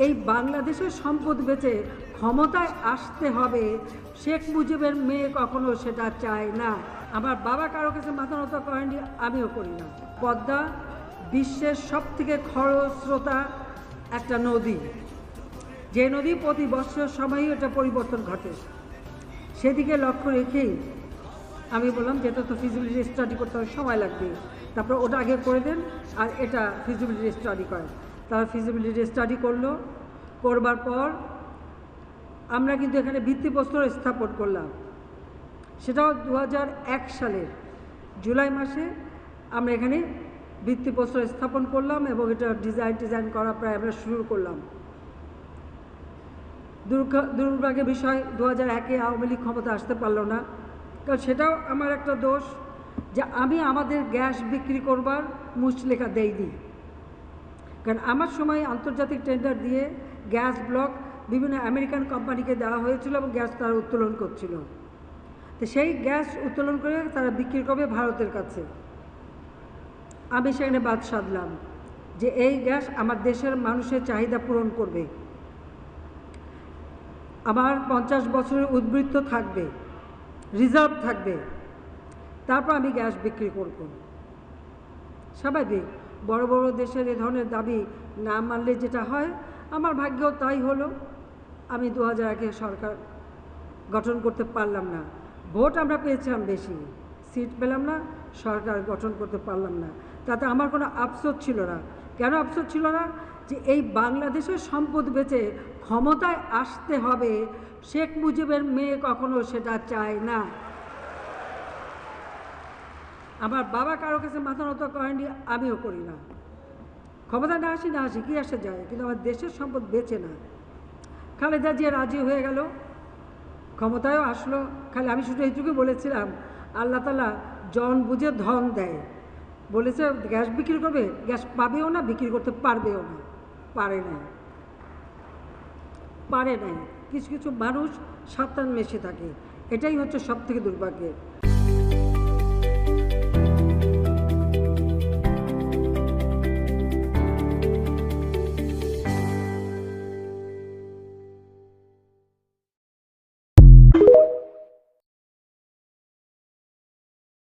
এই বাংলাদেশের সম্পদ বেচে ক্ষমতায় আসতে হবে, শেখ মুজিবের মেয়ে কখনো সেটা চায় না। আমার বাবা কারো কাছে মাথা নত করেনি, আমিও করি না। পদ্মা বিশ্বের সবথেকে খরস্রোতা একটা নদী, যে নদী প্রতি বছর সময়ই এটা পরিবর্তন ঘটে। সেদিকে লক্ষ্য রেখেই আমি বললাম যে এটা তো ফিজিবিলিটি স্টাডি করতে হবে, সময় লাগবে, তারপর ওটা আগে করে দেন আর এটা ফিজিবিলিটি স্টাডি করেন। তারা ফিজিবিলিটি স্টাডি করলো, করবার পর আমরা কিন্তু এখানে ভিত্তিপ্রস্তর স্থাপন করলাম। সেটাও 2001 সালের জুলাই মাসে আমরা এখানে ভিত্তিপ্রস্তর স্থাপন করলাম এবং এটা ডিজাইন করা প্রায় আমরা শুরু করলাম। দুর্ভাগ্যের বিষয় 2001-এ আওয়ামী লীগ ক্ষমতা আসতে পারলো না, কারণ সেটাও আমার একটা দোষ যে আমি আমাদের গ্যাস বিক্রি করবার মুচলেখা দেইনি। কারণ আমার সময় আন্তর্জাতিক টেন্ডার দিয়ে গ্যাস ব্লক বিভিন্ন আমেরিকান কোম্পানিকে দেওয়া হয়েছিল এবং গ্যাস তারা উত্তোলন করছিল। তো সেই গ্যাস উত্তোলন করে তারা বিক্রি করবে ভারতের কাছে। আমি সেখানে বাদ সাধলাম যে এই গ্যাস আমার দেশের মানুষের চাহিদা পূরণ করবে, আমার 50 বছরের উদ্বৃত্ত থাকবে, রিজার্ভ থাকবে, তারপর আমি গ্যাস বিক্রি করব। স্বাভাবিক, বড় বড় দেশের এ ধরনের দাবি না মানলে যেটা হয়, আমার ভাগ্যেও তাই হলো। আমি 2001-এ সরকার গঠন করতে পারলাম না। ভোট আমরা পেয়েছিলাম বেশি, সিট পেলাম না, সরকার গঠন করতে পারলাম না। তাতে আমার কোনো আফসোস ছিল না। কেন আফসোস ছিল না? যে এই বাংলাদেশের সম্পদ বেচে ক্ষমতায় আসতে হবে, শেখ মুজিবের মেয়ে কখনো সেটা চায় না। আমার বাবা কারো কাছে মাথা নত করেনি, আমিও করি না। ক্ষমতা না আসি কি আসে যায়, কিন্তু আমার দেশের সম্পদ বেচে না। খালেদা জিয়া রাজি হয়ে গেল, ক্ষমতায়ও আসলো। খালি আমি শুধু এইটুকু বলেছিলাম, আল্লাহ তাআলা জন বুঝে ধন দেয়। বলেছে গ্যাস বিক্রি করবে, গ্যাস পাবেও না, বিক্রি করতে পারবেও না। পারে নাই। কিছু কিছু মানুষ সাবধান মেশে থাকে, এটাই হচ্ছে সব থেকে দুর্ভাগ্যের।